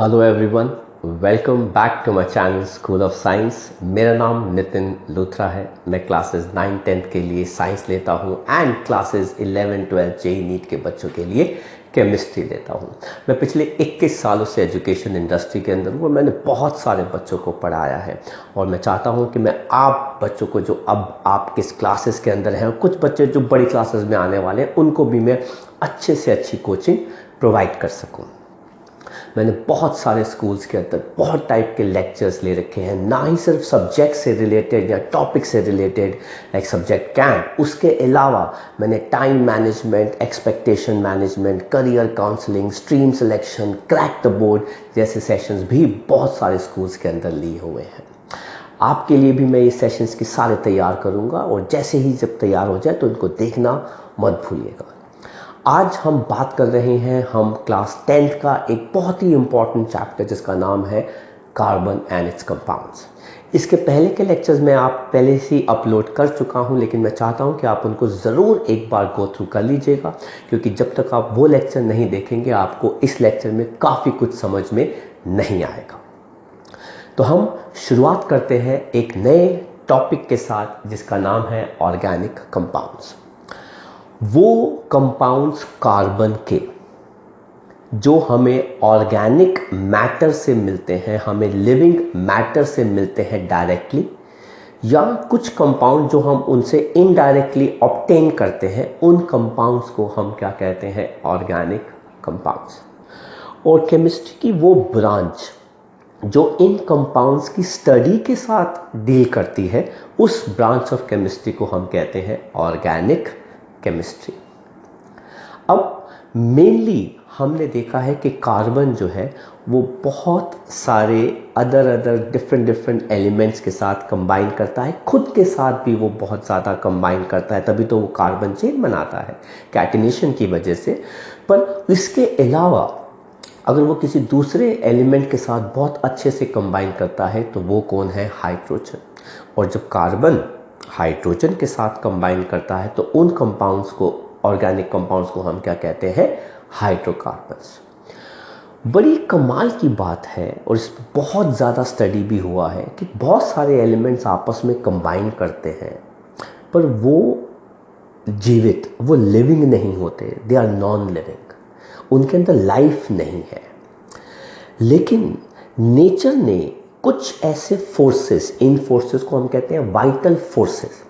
Hello everyone, welcome back to my channel school of science. मेरा नाम नितिन लूथरा है। मैं क्लासेस 9 10 के लिए साइंस लेता हूं एंड क्लासेस 11 12 जेई नीट के बच्चों के लिए केमिस्ट्री लेता हूं। मैं पिछले 21 सालों से एजुकेशन इंडस्ट्री के अंदर हूं और मैंने बहुत सारे बच्चों को पढ़ाया है और मैं चाहता हूं कि मैं आप बच्चों को जो अब आप किस क्लासेस के अंदर हैं, कुछ बच्चे जो बड़ी क्लासेस में आने वाले हैं, उनको भी मैं अच्छे से अच्छी कोचिंग प्रोवाइड कर सकूं। मैंने बहुत सारे स्कूल्स के अंदर बहुत टाइप के लेक्चर्स ले रखे हैं, ना ही सिर्फ सब्जेक्ट से रिलेटेड या टॉपिक से रिलेटेड लाइक सब्जेक्ट कैंप, उसके अलावा मैंने time management, expectation management, career counselling, stream selection, crack the board जैसे सेशंस भी बहुत सारे स्कूल्स के अंदर लिए हुए हैं। आपके लिए भी मैं ये सेशंस की सारे तैयार करूंगा और जैसे ही जब तैयार हो जाए तो इनको देखना मत भूलिएगा। आज हम बात कर रहे हैं हम क्लास 10th का एक बहुत ही इंपॉर्टेंट चैप्टर जिसका नाम है कार्बन एंड इट्स कंपाउंड्स। इसके पहले के लेक्चर्स में आप पहले से ही अपलोड कर चुका हूं, लेकिन मैं चाहता हूं कि आप उनको ज़रूर एक बार गो थ्रू कर लीजिएगा, क्योंकि जब तक आप वो लेक्चर नहीं देखेंगे आपको इस लेक्चर में काफ़ी कुछ समझ में नहीं आएगा। तो हम शुरुआत करते हैं एक नए टॉपिक के साथ जिसका नाम है ऑर्गेनिक कंपाउंड्स। वो कंपाउंड्स कार्बन के जो हमें ऑर्गेनिक मैटर से मिलते हैं, हमें लिविंग मैटर से मिलते हैं डायरेक्टली, या कुछ कंपाउंड जो हम उनसे इनडायरेक्टली ऑब्टेन करते हैं, उन कंपाउंड्स को हम क्या कहते हैं? Organic compounds. और केमिस्ट्री की वो ब्रांच जो इन कंपाउंड्स की स्टडी के साथ डील करती है, उस ब्रांच ऑफ केमिस्ट्री को हम कहते हैं ऑर्गेनिक केमिस्ट्री। अब मेनली हमने देखा है कि कार्बन जो है वो बहुत सारे अदर डिफरेंट एलिमेंट्स के साथ कंबाइन करता है, खुद के साथ भी वो बहुत ज़्यादा कंबाइन करता है, तभी तो वो कार्बन चेन बनाता है कैटिनेशन की वजह से। पर इसके अलावा अगर वो किसी दूसरे एलिमेंट के साथ बहुत अच्छे से कंबाइन करता है तो वो कौन है? हाइड्रोजन। और जब कार्बन हाइड्रोजन के साथ कंबाइन करता है तो उन कंपाउंड्स को, ऑर्गेनिक कंपाउंड्स को हम क्या कहते हैं? हाइड्रोकार्बन्स। बड़ी कमाल की बात है और इस पर बहुत ज़्यादा स्टडी भी हुआ है कि बहुत सारे एलिमेंट्स आपस में कंबाइन करते हैं पर वो जीवित, वो लिविंग नहीं होते, दे आर नॉन लिविंग, उनके अंदर लाइफ नहीं है। लेकिन नेचर ने कुछ ऐसे फोर्सेस, इन फोर्सेस को हम कहते हैं वाइटल फोर्सेस,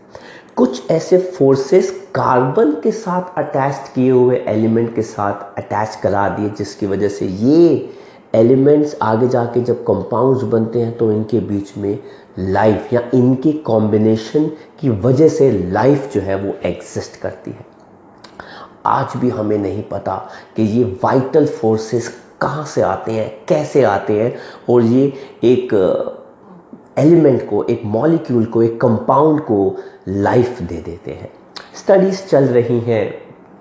कुछ ऐसे फोर्सेस कार्बन के साथ अटैच किए हुए एलिमेंट के साथ अटैच करा दिए, जिसकी वजह से ये एलिमेंट्स आगे जाके जब कंपाउंड्स बनते हैं तो इनके बीच में लाइफ, या इनके कॉम्बिनेशन की वजह से लाइफ जो है वो एग्जिस्ट करती है। आज भी हमें नहीं पता कि ये वाइटल फोर्सेस कहाँ से आते हैं, कैसे आते हैं, और ये एक एलिमेंट को, एक मॉलिक्यूल को, एक कंपाउंड को लाइफ दे देते हैं। स्टडीज चल रही हैं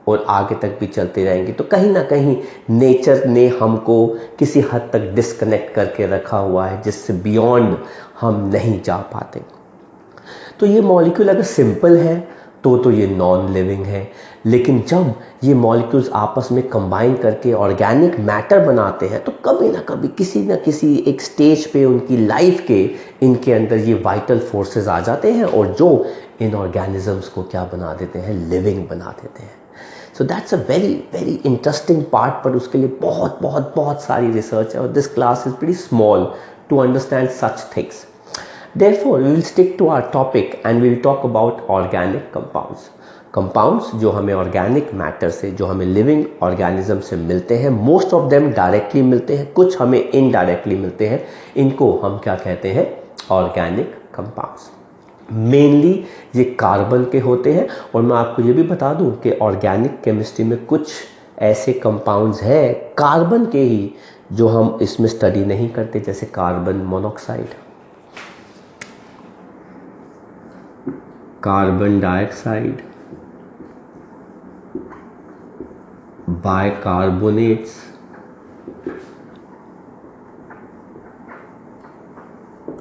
और आगे तक भी चलते रहेंगे। तो कहीं ना कहीं नेचर ने हमको किसी हद तक डिस्कनेक्ट करके रखा हुआ है, जिससे बियॉन्ड हम नहीं जा पाते। तो ये मॉलिक्यूल अगर सिंपल है तो ये नॉन लिविंग है, लेकिन जब ये मॉलिक्यूल्स आपस में कंबाइन करके ऑर्गेनिक मैटर बनाते हैं तो कभी ना कभी किसी ना किसी एक स्टेज पे उनकी लाइफ के, इनके अंदर ये वाइटल फोर्सेस आ जाते हैं और जो इन ऑर्गेनिजम्स को क्या बना देते हैं? लिविंग बना देते हैं। So that's a very interesting part, पर उसके लिए बहुत सारी रिसर्च है और this class is pretty small to understand such things. Therefore, we will stick to our topic and we will talk about organic compounds. Compounds जो हमें organic matter से, जो हमें लिविंग ऑर्गेनिज्म से मिलते हैं, मोस्ट ऑफ देम डायरेक्टली मिलते हैं, कुछ हमें इनडायरेक्टली मिलते हैं, इनको हम क्या कहते हैं? Organic compounds. मेनली ये कार्बन के होते हैं। और मैं आपको ये भी बता दूं कि ऑर्गेनिक केमिस्ट्री में कुछ ऐसे कंपाउंड्स हैं कार्बन के ही जो हम इसमें स्टडी नहीं करते, जैसे carbon monoxide, carbon dioxide, bicarbonates,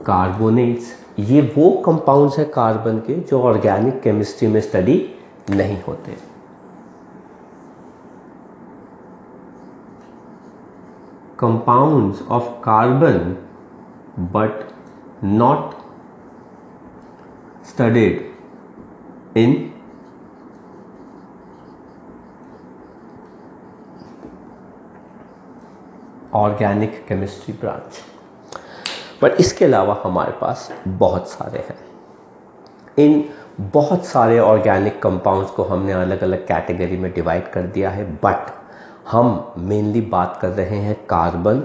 carbonates. ये वो कंपाउंड्स हैं कार्बन के जो ऑर्गेनिक केमिस्ट्री में स्टडी नहीं होते। compounds of carbon but not studied in organic chemistry branch. पर इसके अलावा हमारे पास बहुत सारे हैं। इन बहुत सारे ऑर्गेनिक कंपाउंड्स को हमने अलग अलग कैटेगरी में डिवाइड कर दिया है, बट हम मेनली बात कर रहे हैं कार्बन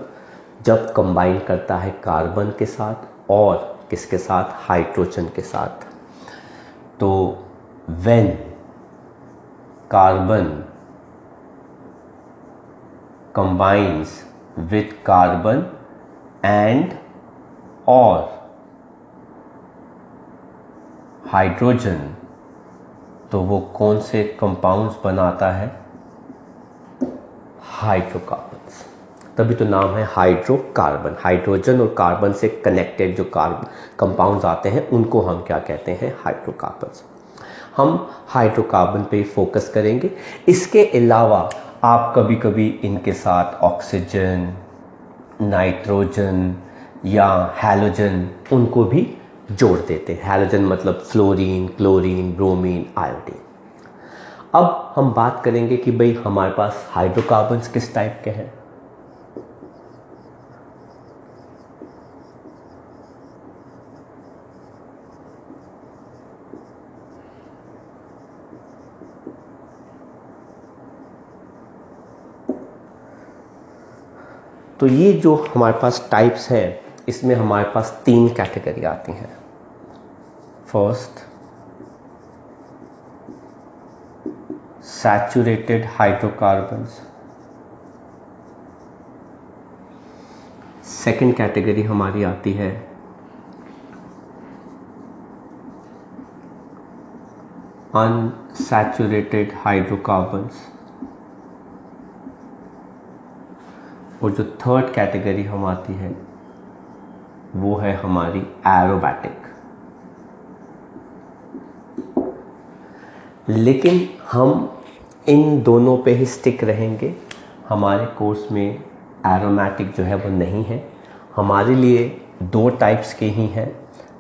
जब कंबाइन करता है कार्बन के साथ और किसके साथ, हाइड्रोजन के साथ। तो when carbon combines with carbon and और हाइड्रोजन, तो वो कौन से कंपाउंड्स बनाता है, हाइड्रोकार्बन्स। तभी तो नाम है हाइड्रोकार्बन। हाइड्रोजन और कार्बन से कनेक्टेड जो कार्बन कंपाउंड्स आते हैं उनको हम क्या कहते हैं, हाइड्रोकार्बन्स। हम हाइड्रोकार्बन पे फोकस करेंगे। इसके अलावा आप कभी कभी इनके साथ ऑक्सीजन, नाइट्रोजन या हैलोजन उनको भी जोड़ देते हैं। हैलोजन मतलब फ्लोरीन, क्लोरीन, ब्रोमीन, आयोडीन। अब हम बात करेंगे कि भाई हमारे पास हाइड्रोकार्बन्स किस टाइप के हैं। तो ये जो हमारे पास टाइप्स हैं, इसमें हमारे पास 3 कैटेगरी आती हैं। First, saturated hydrocarbons. Second category हमारी आती है अनसैचुरेटेड हाइड्रोकार्बन्स। और जो थर्ड कैटेगरी हम आती है वो है हमारी एरोमेटिक। लेकिन हम इन दोनों पे ही स्टिक रहेंगे। हमारे कोर्स में एरोमेटिक जो है वो नहीं है। हमारे लिए 2 टाइप्स के ही हैं,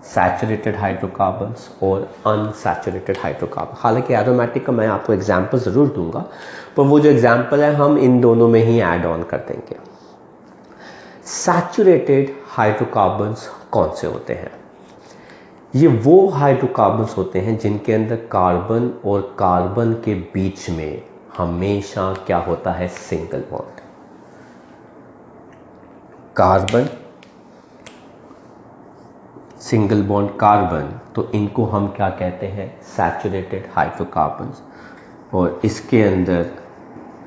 सैचुरेटेड हाइड्रोकार्बन्स और अनसैचुरेटेड हाइड्रोकार्बन। हालांकि एरोमेटिक का मैं आपको एग्जांपल ज़रूर दूंगा, पर वो जो एग्जांपल है हम इन दोनों में ही ऐड ऑन कर देंगे। सैचुरेटेड हाइड्रोकार्बन्स कौन से होते हैं? ये वो हाइड्रोकार्बन्स होते हैं जिनके अंदर कार्बन और कार्बन के बीच में हमेशा क्या होता है, single bond. Carbon single bond carbon, तो इनको हम क्या कहते हैं, सैचुरेटेड हाइड्रोकार्बन्स। और इसके अंदर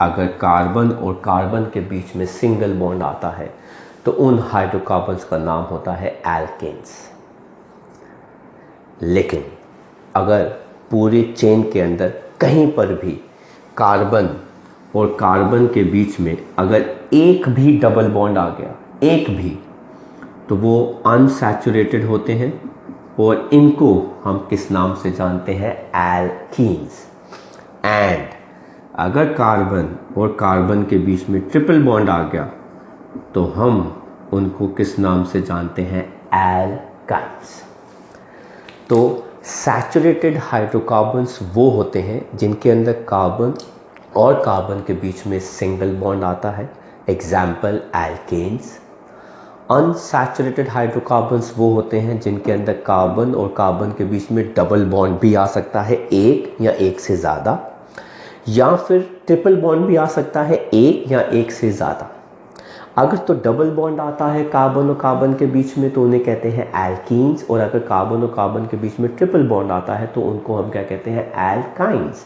अगर कार्बन और कार्बन के बीच में सिंगल बॉन्ड आता है तो उन हाइड्रोकार्बन्स का नाम होता है एल्केन्स। लेकिन अगर पूरी चेन के अंदर कहीं पर भी कार्बन और कार्बन के बीच में अगर एक भी डबल बॉन्ड आ गया, एक भी, तो वो अनसैचुरेटेड होते हैं और इनको हम किस नाम से जानते हैं, एल्कीन्स। एंड अगर कार्बन और कार्बन के बीच में ट्रिपल बॉन्ड आ गया तो हम उनको किस नाम से जानते हैं, एल्काइन्स। तो सैचुरेटेड हाइड्रोकार्बन्स वो होते हैं जिनके अंदर कार्बन और कार्बन के बीच में सिंगल बॉन्ड आता है, एग्जाम्पल एल्केन्स। अनसैचुरेटेड हाइड्रोकार्बन्स वो होते हैं जिनके अंदर कार्बन और कार्बन के बीच में डबल बॉन्ड भी आ सकता है, एक या एक से ज़्यादा, या फिर ट्रिपल बॉन्ड भी आ सकता है, एक या एक से ज़्यादा। अगर तो डबल बॉन्ड आता है कार्बन और कार्बन के बीच में तो उन्हें कहते हैं एल्कीन्स, और अगर कार्बन और कार्बन के बीच में ट्रिपल बॉन्ड आता है तो उनको हम क्या कहते हैं, एल्काइन्स।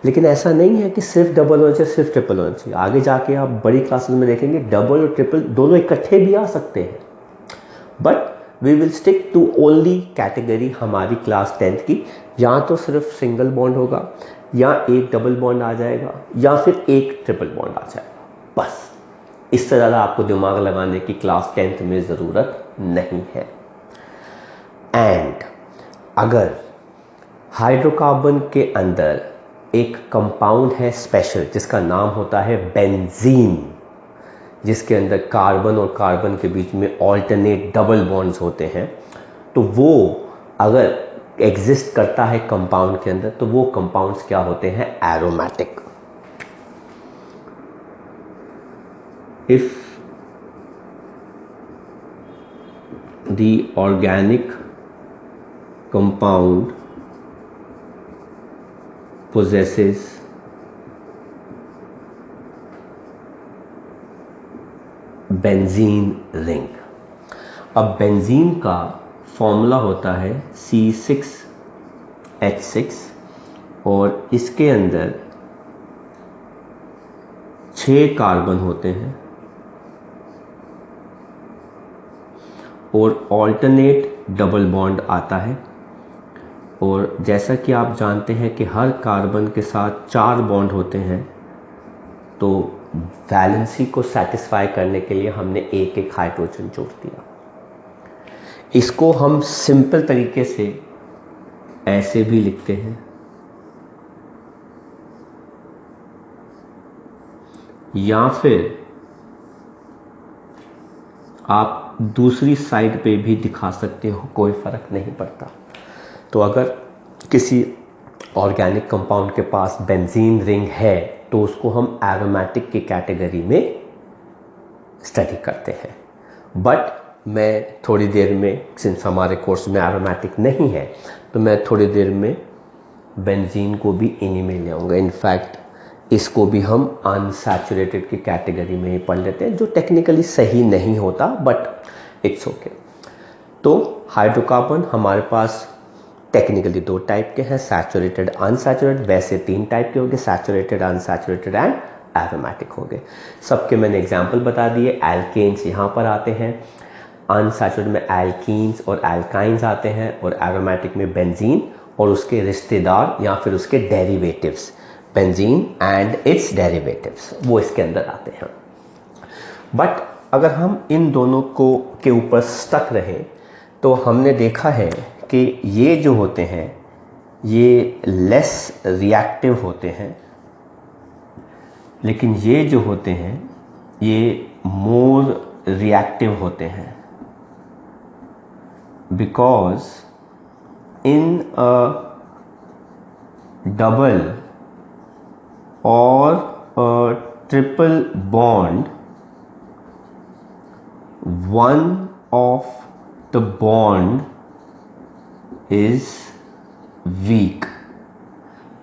लेकिन ऐसा नहीं है कि सिर्फ डबल होना चाहिए, सिर्फ ट्रिपल होना चाहिए। आगे जाके आप बड़ी क्लासेस में देखेंगे डबल और ट्रिपल दोनों इकट्ठे भी आ सकते हैं, but we will stick to only category हमारी क्लास 10th की। या तो सिर्फ सिंगल बॉन्ड होगा, या एक डबल बॉन्ड आ जाएगा, या फिर एक ट्रिपल बॉन्ड आ जाएगा, बस। इससे ज़्यादा आपको दिमाग लगाने की क्लास 10th में ज़रूरत नहीं है। एंड अगर हाइड्रोकार्बन के अंदर एक कंपाउंड है स्पेशल जिसका नाम होता है बेंजीन, जिसके अंदर कार्बन और कार्बन के बीच में ऑल्टरनेट डबल बॉन्ड्स होते हैं, तो वो अगर एग्जिस्ट करता है कंपाउंड के अंदर तो वो कंपाउंड्स क्या होते हैं? Aromatic. If the organic compound possesses benzene ring. अब बेंजीन का फॉर्मूला होता है C6H6 और इसके अंदर 6 कार्बन होते हैं और ऑल्टरनेट डबल बॉन्ड आता है। और जैसा कि आप जानते हैं कि हर कार्बन के साथ 4 बॉन्ड होते हैं, तो वैलेंसी को सेटिस्फाई करने के लिए हमने एक एक हाइड्रोजन जोड़ दिया। इसको हम सिंपल तरीके से ऐसे भी लिखते हैं, या फिर आप दूसरी साइड पे भी दिखा सकते हो, कोई फर्क नहीं पड़ता। तो अगर किसी ऑर्गेनिक कंपाउंड के पास बेंजीन रिंग है तो उसको हम एरोमेटिक की कैटेगरी में स्टडी करते हैं। बट मैं थोड़ी देर में, सिंस हमारे कोर्स में एरोमेटिक नहीं है, तो मैं थोड़ी देर में बेंजीन को भी इन्हीं में ले आऊँगा। इनफैक्ट इसको भी हम अनसैचुरेटेड की कैटेगरी में ही पढ़ लेते हैं, जो टेक्निकली सही नहीं होता, बट इट्स ओके। तो हाइड्रोकार्बन हमारे पास टेक्निकली 2 टाइप के हैं, सैचुरेटेड, अनसैचुरेटेड। वैसे 3 टाइप के हो गए, सैचुरेटेड, अनसैचुरेटेड एंड एरोमेटिक हो गए। सबके मैंने एग्जांपल बता दिए। एल्केन्स यहाँ पर आते हैं, अनसैचुरेटेड में एल्कीन्स और एल्काइंस आते हैं, और एरोमेटिक में बेंजीन और उसके रिश्तेदार या फिर उसके derivatives, benzene and it's derivatives, वो इसके अंदर आते हैं। बट अगर हम इन दोनों को के ऊपर स्टक रहें तो हमने देखा है कि ये जो होते हैं ये लेस रिएक्टिव होते हैं, लेकिन ये जो होते हैं ये मोर रिएक्टिव होते हैं, बिकॉज इन अ डबल और a triple bond one of the bond is weak।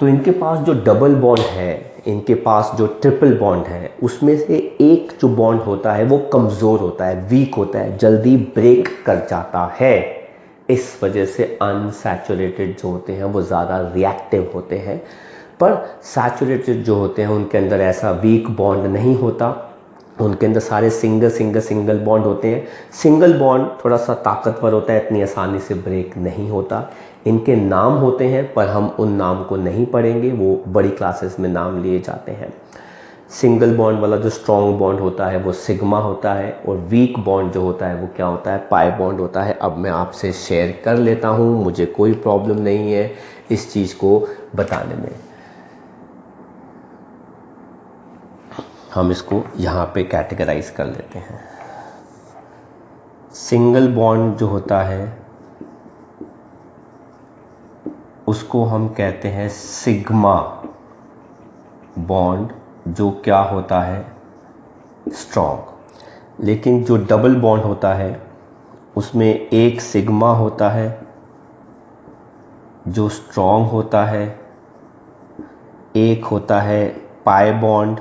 तो इनके पास जो डबल बॉन्ड है, इनके पास जो ट्रिपल बॉन्ड है, उसमें से एक जो बॉन्ड होता है वो कमज़ोर होता है, वीक होता है, जल्दी ब्रेक कर जाता है। इस वजह से अनसैचुरेटेड जो होते हैं वो ज़्यादा रिएक्टिव होते हैं, पर सैचुरेटेड जो होते हैं उनके अंदर ऐसा वीक बॉन्ड नहीं होता, उनके अंदर सारे सिंगल बॉन्ड होते हैं। सिंगल बॉन्ड थोड़ा सा ताकतवर होता है, इतनी आसानी से ब्रेक नहीं होता। इनके नाम होते हैं पर हम उन नाम को नहीं पढ़ेंगे, वो बड़ी क्लासेस में नाम लिए जाते हैं। सिंगल बॉन्ड वाला जो स्ट्रॉन्ग बॉन्ड होता है वो सिग्मा होता है, और वीक बॉन्ड जो होता है वो क्या होता है? पाई बॉन्ड होता है। अब मैं आपसे शेयर कर लेता हूँ, मुझे कोई प्रॉब्लम नहीं है इस चीज़ को बताने में। हम इसको यहाँ पे कैटेगराइज कर लेते हैं। सिंगल बॉन्ड जो होता है उसको हम कहते हैं सिग्मा बॉन्ड, जो क्या होता है? स्ट्रॉन्ग। लेकिन जो डबल बॉन्ड होता है उसमें एक सिग्मा होता है जो स्ट्रॉन्ग होता है, एक होता है पाई बॉन्ड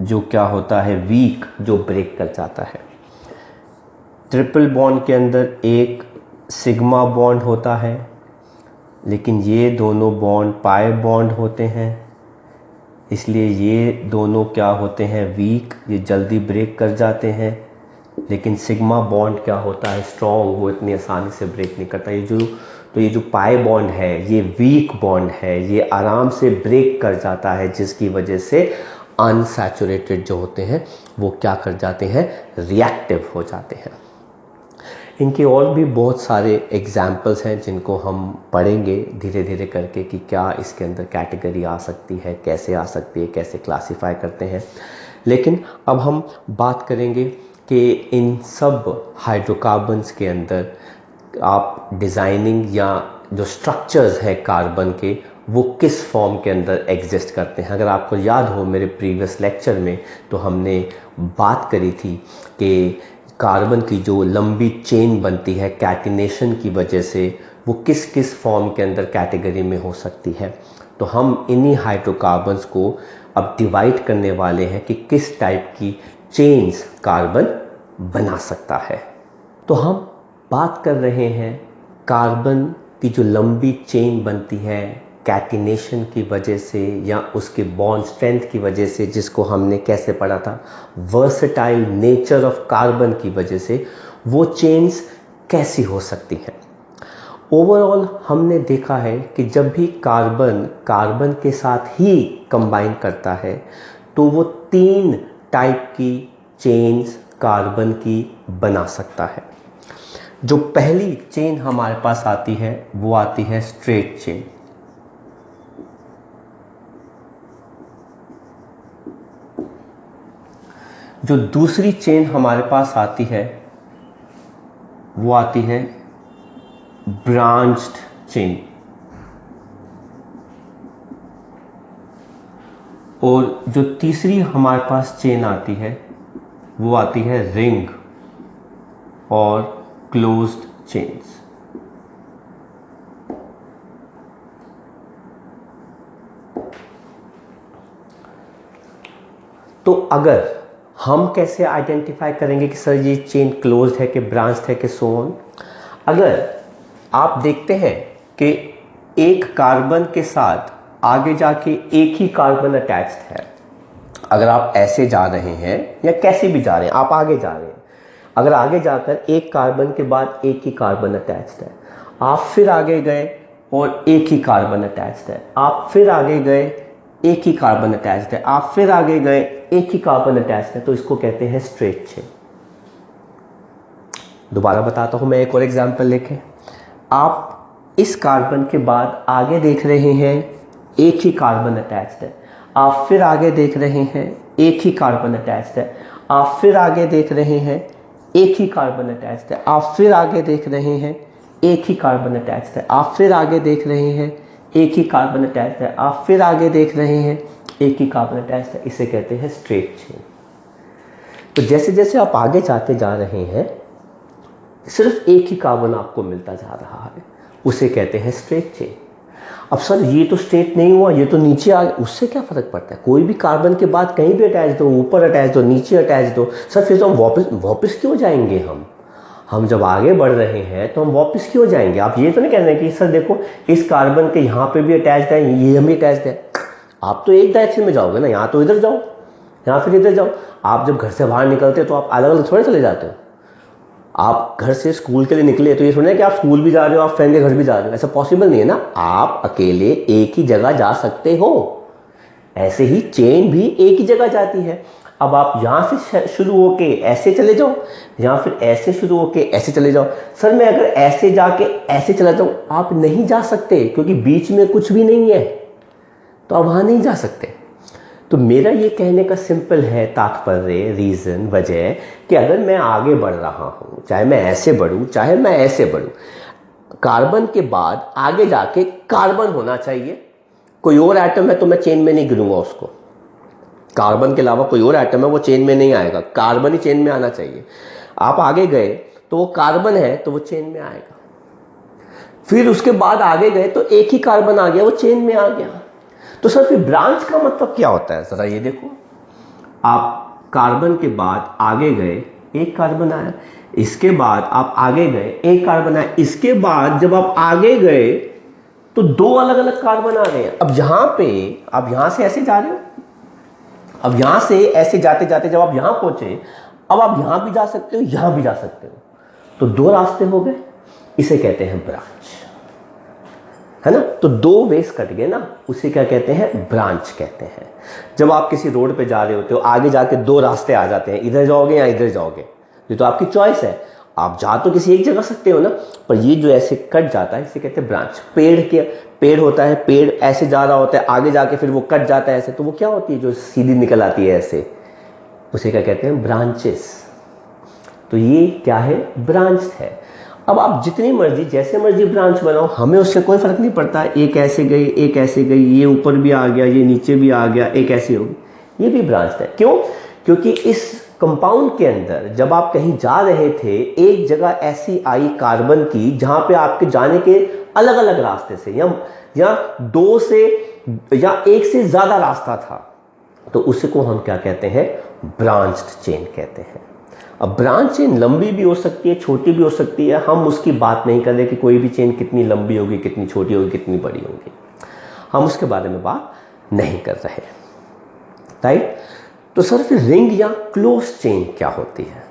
जो क्या होता है? वीक, जो ब्रेक कर जाता है। ट्रिपल बॉन्ड के अंदर एक सिग्मा बॉन्ड होता है, लेकिन ये दोनों बॉन्ड पाई बॉन्ड होते हैं, इसलिए ये दोनों क्या होते हैं? वीक, ये जल्दी ब्रेक कर जाते हैं। लेकिन सिग्मा बॉन्ड क्या होता है? स्ट्रॉन्ग, वो इतनी आसानी से ब्रेक नहीं करता। ये जो पाई बॉन्ड है ये वीक बॉन्ड है, ये आराम से ब्रेक कर जाता है, जिसकी वजह से अनसैचुरेटेड जो होते हैं वो क्या कर जाते हैं? रिएक्टिव हो जाते हैं। इनके और भी बहुत सारे एग्जाम्पल्स हैं जिनको हम पढ़ेंगे धीरे धीरे करके कि क्या इसके अंदर कैटेगरी आ सकती है, कैसे आ सकती है, कैसे क्लासिफाई करते हैं। लेकिन अब हम बात करेंगे कि इन सब हाइड्रोकार्बन्स के अंदर आप डिज़ाइनिंग या जो स्ट्रक्चर्स हैं कार्बन के वो किस फॉर्म के अंदर एग्जिस्ट करते हैं। अगर आपको याद हो मेरे प्रीवियस लेक्चर में तो हमने बात करी थी कि कार्बन की जो लंबी चेन बनती है कैटिनेशन की वजह से वो किस किस फॉर्म के अंदर कैटेगरी में हो सकती है। तो हम इन्हीं हाइड्रोकार्बन्स को अब डिवाइड करने वाले हैं कि किस टाइप की चेन्स कार्बन बना सकता है। तो हम बात कर रहे हैं कार्बन की जो लंबी चेन बनती है कैटिनेशन की वजह से या उसके बॉन्ड स्ट्रेंथ की वजह से, जिसको हमने कैसे पढ़ा था, वर्सेटाइल नेचर ऑफ कार्बन की वजह से वो चेन्स कैसी हो सकती हैं। ओवरऑल हमने देखा है कि जब भी कार्बन के साथ ही कंबाइन करता है तो वो 3 टाइप की चेन्स कार्बन की बना सकता है। जो पहली चेन हमारे पास आती है वो आती है स्ट्रेट चेन। जो दूसरी चेन हमारे पास आती है वो आती है ब्रांच्ड चेन। और जो तीसरी हमारे पास चेन आती है वो आती है रिंग और क्लोज्ड चेन्स। तो अगर हम कैसे आइडेंटिफाई करेंगे कि सर ये चेन क्लोज्ड है कि ब्रांच्ड है कि सो ऑन। अगर आप देखते हैं कि एक कार्बन के साथ आगे जाके एक ही कार्बन अटैच्ड है, अगर आप ऐसे जा रहे हैं या कैसे भी जा रहे हैं, आप आगे जा रहे हैं, अगर आगे जाकर एक कार्बन के बाद एक ही कार्बन अटैच्ड है, आप फिर आगे गए और एक ही कार्बन अटैच्ड है, आप फिर आगे गए एक ही कार्बन अटैच्ड है, आप फिर आगे गए एक ही कार्बन अटैच्ड है, तो इसको कहते हैं स्ट्रेट चेन। दोबारा बताता हूं मैं एक और एग्जांपल लेके। आप इस कार्बन के बाद आगे देख रहे हैं एक ही कार्बन अटैच्ड है, आप फिर आगे देख रहे हैं एक ही कार्बन अटैच्ड है, आप फिर आगे देख रहे हैं एक ही कार्बन अटैच्ड है, आप फिर आगे देख रहे हैं एक ही कार्बन अटैच्ड है, आप फिर आगे देख रहे हैं एक ही कार्बन अटैच्ड है, आप फिर आगे देख रहे हैं एक ही कार्बन अटैच्ड है। इसे कहते हैं स्ट्रेट चेन। तो जैसे जैसे आप आगे जाते जा रहे हैं सिर्फ एक ही कार्बन आपको मिलता जा रहा है, उसे कहते हैं स्ट्रेट चेन। अब सर ये तो स्ट्रेट नहीं हुआ, ये तो नीचे आ गया, उससे क्या फर्क पड़ता है? कोई भी कार्बन के बाद कहीं भी अटैच दो, ऊपर अटैच दो, नीचे अटैच दो, सर फिर तो हम वापस क्यों जाएंगे? हम जब आगे बढ़ रहे हैं तो हम वापस क्यों जाएंगे? आप ये तो नहीं कह रहे कि सर देखो इस कार्बन के यहाँ पे भी अटैच्ड है, ये भी अटैच्ड है। आप तो एक डायरेक्शन में जाओगे ना, यहाँ तो इधर जाओ, यहाँ फिर इधर जाओ। आप जब घर से बाहर निकलते हो तो आप अलग अलग थोड़े चले जाते हो। आप घर से स्कूल के लिए निकले तो ये थोड़ा है कि आप स्कूल भी जा रहे हो, आप फ्रेंड के घर भी जा रहे हो, ऐसा पॉसिबल नहीं है ना। आप अकेले एक ही जगह जा सकते हो, ऐसे ही चेन भी एक ही जगह जाती है। अब आप यहां से शुरू होके ऐसे चले जाओ या फिर ऐसे शुरू होके ऐसे चले जाओ। सर मैं अगर ऐसे जाके ऐसे चला जाऊं, आप नहीं जा सकते क्योंकि बीच में कुछ भी नहीं है, तो आप वहां नहीं जा सकते। तो मेरा ये कहने का सिंपल है तात्पर्य, रीजन, वजह कि अगर मैं आगे बढ़ रहा हूं, चाहे मैं ऐसे बढ़ूं चाहे मैं ऐसे बढ़ूं, कार्बन के बाद आगे जाके कार्बन होना चाहिए। कोई और एटम है तो मैं चेन में नहीं गिरूंगा उसको, कार्बन के अलावा कोई और एटम है वो चेन में नहीं आएगा, कार्बन ही चेन में आना चाहिए। आप आगे गए तो वो कार्बन है तो वो चेन में आएगा, फिर उसके बाद आगे गए तो एक ही कार्बन आ गया, वो चेन में आ गया। तो सर फिर ब्रांच का मतलब क्या होता है? जरा ये देखो, आप कार्बन के बाद आगे गए एक कार्बन आया, इसके बाद आप आगे गए एक कार्बन आया, इसके बाद जब आप आगे गए तो 2 अलग अलग कार्बन आ गए। अब यहां पे आप यहां से ऐसे जा रहे हो, अब यहां से ऐसे जाते जाते जब आप यहां पहुंचे, अब आप यहां भी जा सकते हो यहां भी जा सकते हो, तो 2 रास्ते हो गए, इसे कहते हैं ब्रांच, है ना। तो 2 वेज कट गए ना, उसे क्या कहते हैं? ब्रांच कहते हैं। जब आप किसी रोड पे जा रहे होते हो, आगे जाके 2 रास्ते आ जाते हैं, इधर जाओगे या इधर जाओगे, ये तो आपकी चॉइस है। आप जा तो किसी एक जगह सकते हो ना, पर ये जो ऐसे कट जाता है इसे कहते हैं ब्रांच। पेड़ होता है, पेड़ ऐसे जा रहा होता है, आगे जाके फिर वो कट जाता है ऐसे, तो वो क्या होती है जो सीधी निकल आती है ऐसे, उसे क्या कहते हैं, ब्रांचेस। तो ये क्या है, ब्रांच है। अब आप जितनी मर्जी जैसे मर्जी ब्रांच बनाओ, हमें उससे कोई फर्क नहीं पड़ता, एक ऐसे गई एक ऐसे गई, ये ऊपर भी आ गया ये नीचे भी आ गया, एक ऐसी होगी, ये भी ब्रांच है। क्यों? क्योंकि इस कंपाउंड के अंदर जब आप कहीं जा रहे थे, एक जगह ऐसी आई कार्बन की जहां पे आपके जाने के अलग अलग रास्ते से या दो से या एक से ज्यादा रास्ता था, तो उसे को हम क्या कहते हैं, ब्रांच्ड चेन कहते हैं। अब ब्रांच चेन लंबी भी हो सकती है, छोटी भी हो सकती है, हम उसकी बात नहीं कर रहे कि कोई भी चेन कितनी लंबी होगी, कितनी छोटी होगी, कितनी बड़ी होगी, हम उसके बारे में बात नहीं कर रहे, राइट। तो सर फिर रिंग या क्लोज चेन क्या होती है?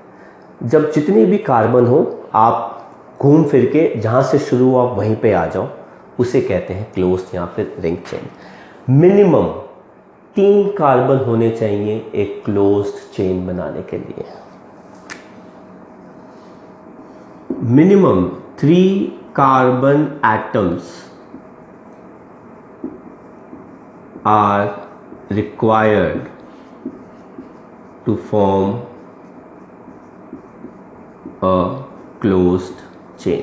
जब जितनी भी कार्बन हो, आप घूम फिर के जहां से शुरू हो आप वहीं पे आ जाओ, उसे कहते हैं क्लोज या फिर रिंग चेन। मिनिमम 3 कार्बन होने चाहिए एक क्लोज्ड चेन बनाने के लिए। Minimum 3 carbon atoms are required to form a closed chain।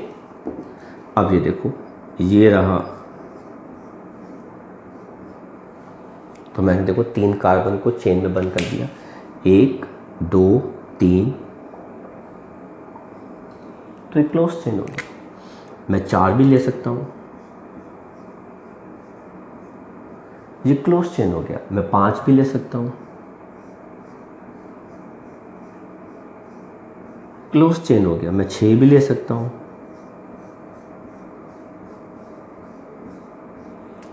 अब ये देखो, ये रहा, तो मैंने देखो 3 कार्बन को चेन में बंद कर दिया, 1 2 3, तो एक क्लोज चेन हो गया। मैं 4 भी ले सकता हूं, ये क्लोज चेन हो गया। मैं 5 भी ले सकता हूं, क्लोज चेन हो गया। मैं 6 भी ले सकता हूं,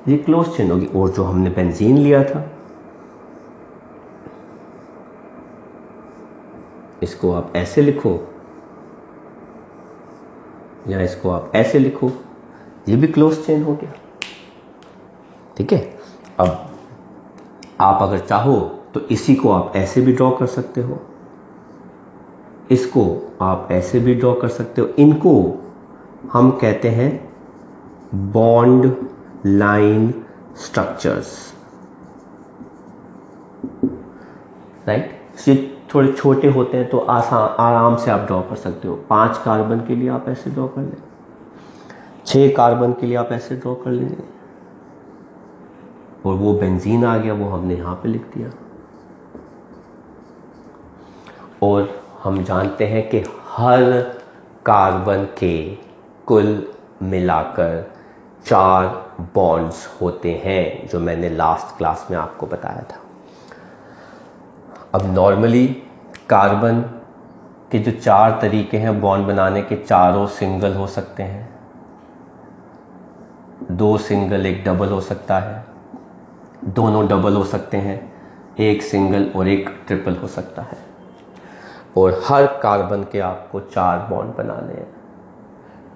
ये क्लोज चेन होगी। और जो हमने बेंजीन लिया था, इसको आप ऐसे लिखो या इसको आप ऐसे लिखो, ये भी क्लोज चेन हो गया, ठीक है। अब आप अगर चाहो तो इसी को आप ऐसे भी ड्रॉ कर सकते हो, इसको आप ऐसे भी ड्रॉ कर सकते हो। इनको हम कहते हैं बॉन्ड लाइन स्ट्रक्चर्स, राइट। ये थोड़े छोटे होते हैं तो आराम से आप ड्रॉ कर सकते हो। 5 कार्बन के लिए आप ऐसे ड्रॉ कर लें, 6 कार्बन के लिए आप ऐसे ड्रॉ कर लेंगे, और वो बेंजीन आ गया, वो हमने यहां पे लिख दिया। और हम जानते हैं कि हर कार्बन के कुल मिलाकर 4 बॉन्ड्स होते हैं, जो मैंने लास्ट क्लास में आपको बताया था। अब नॉर्मली कार्बन के जो 4 तरीके हैं बॉन्ड बनाने के, चारों सिंगल हो सकते हैं, 2 सिंगल 1 डबल हो सकता है, दोनों डबल हो सकते हैं, 1 सिंगल और 1 ट्रिपल हो सकता है। और हर कार्बन के आपको 4 बॉन्ड बनाने हैं।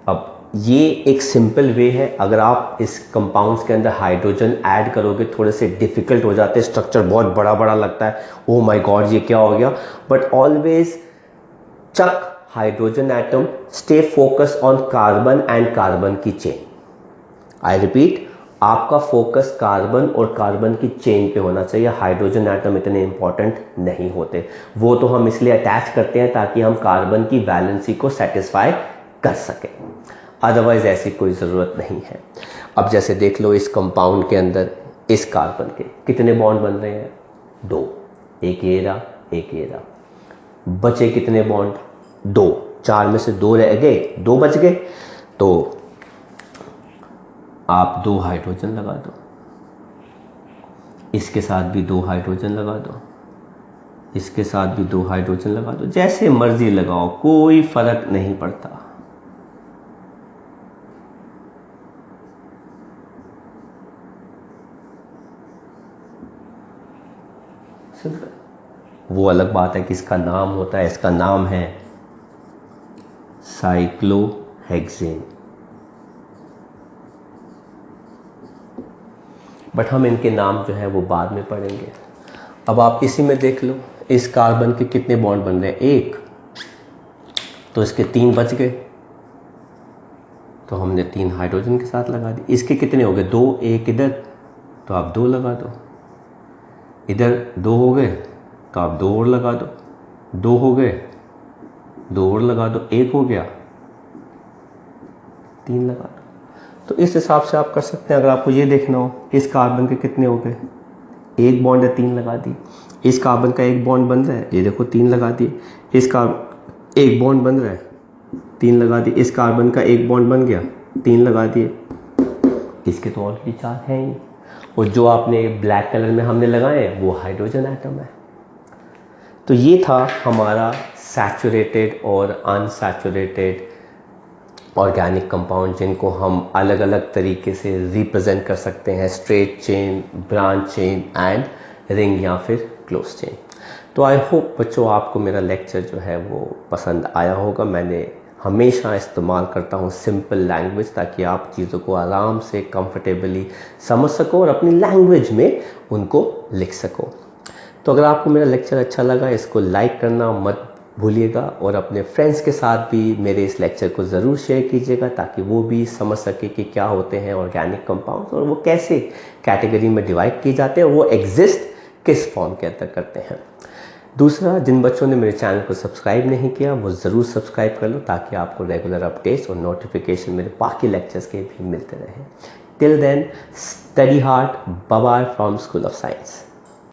अब ये एक सिंपल वे है। अगर आप इस कंपाउंड्स के अंदर हाइड्रोजन ऐड करोगे, थोड़े से डिफिकल्ट हो जाते हैं, स्ट्रक्चर बहुत बड़ा बड़ा लगता है, ओ माय गॉड ये क्या हो गया। But always check hydrogen atom, stay focus on carbon and carbon की चेन। आई रिपीट, आपका फोकस कार्बन और कार्बन की चेन पे होना चाहिए। हाइड्रोजन एटम इतने इंपॉर्टेंट नहीं होते, वो तो हम इसलिए अटैच करते हैं ताकि हम कार्बन की वैलेंसी को सेटिस्फाई कर सकें, अदरवाइज ऐसी कोई ज़रूरत नहीं है। अब जैसे देख लो, इस कंपाउंड के अंदर इस कार्बन के कितने बॉन्ड बन रहे हैं? 2, एक ये रहा, एक ये रहा। बचे कितने बॉन्ड? 2। 4 में से 2 रह गए, 2 बच गए, तो आप 2 हाइड्रोजन लगा दो, इसके साथ भी 2 हाइड्रोजन लगा दो, इसके साथ भी 2 हाइड्रोजन लगा दो, जैसे मर्जी लगाओ, कोई फर्क नहीं पड़ता। वो अलग बात है कि इसका नाम होता है, इसका नाम है साइक्लोहेक्सेन, बट हम इनके नाम जो है वो बाद में पढ़ेंगे। अब आप इसी में देख लो, इस कार्बन के कितने बॉन्ड बन रहे हैं? 1, तो इसके 3 बच गए, तो हमने 3 हाइड्रोजन के साथ लगा दी। इसके कितने हो गए? 2, 1 इधर, तो आप 2 लगा दो। इधर 2 हो गए, तो आप 2 और लगा दो। 2 हो गए, 2 और लगा दो। 1 हो गया, 3 लगा दो। तो इस हिसाब से आप कर सकते हैं। अगर आपको ये देखना हो इस कार्बन के कितने हो गए, 1 बॉन्ड है, 3 लगा दी। इस कार्बन का 1 बॉन्ड बन रहा है, ये देखो 3 लगा दिए। इस कार्बन 1 बॉन्ड बन रहा है, 3 लगा दिए। इस कार्बन का 1 बॉन्ड बन गया, 3 लगा दिए। इसके तो ऑलरेडी 4 हैं ही, और जो आपने ब्लैक कलर में हमने लगाए हैं वो हाइड्रोजन एटम है। तो ये था हमारा सैचुरेटेड और अनसैचुरेटेड ऑर्गेनिक कंपाउंड, जिनको हम अलग अलग तरीके से रिप्रेजेंट कर सकते हैं, straight chain, branch chain and ring या फिर क्लोज चेन। तो आई होप बच्चों आपको मेरा लेक्चर जो है वो पसंद आया होगा। मैंने हमेशा इस्तेमाल करता हूँ सिंपल लैंग्वेज, ताकि आप चीज़ों को आराम से कंफर्टेबली समझ सको और अपनी लैंग्वेज में उनको लिख सको। तो अगर आपको मेरा लेक्चर अच्छा लगा, इसको लाइक करना मत भूलिएगा, और अपने फ्रेंड्स के साथ भी मेरे इस लेक्चर को ज़रूर शेयर कीजिएगा, ताकि वो भी समझ सके कि क्या होते हैं ऑर्गेनिक कंपाउंड्स और वो कैसे कैटेगरी में डिवाइड किए जाते हैं, वो एग्जिस्ट किस फॉर्म के अंदर करते हैं। दूसरा, जिन बच्चों ने मेरे चैनल को सब्सक्राइब नहीं किया वो ज़रूर सब्सक्राइब कर लो, ताकि आपको रेगुलर अपडेट्स और नोटिफिकेशन मेरे बाकी लेक्चर्स के भी मिलते रहें। Till then, study hard, bye bye from school of science.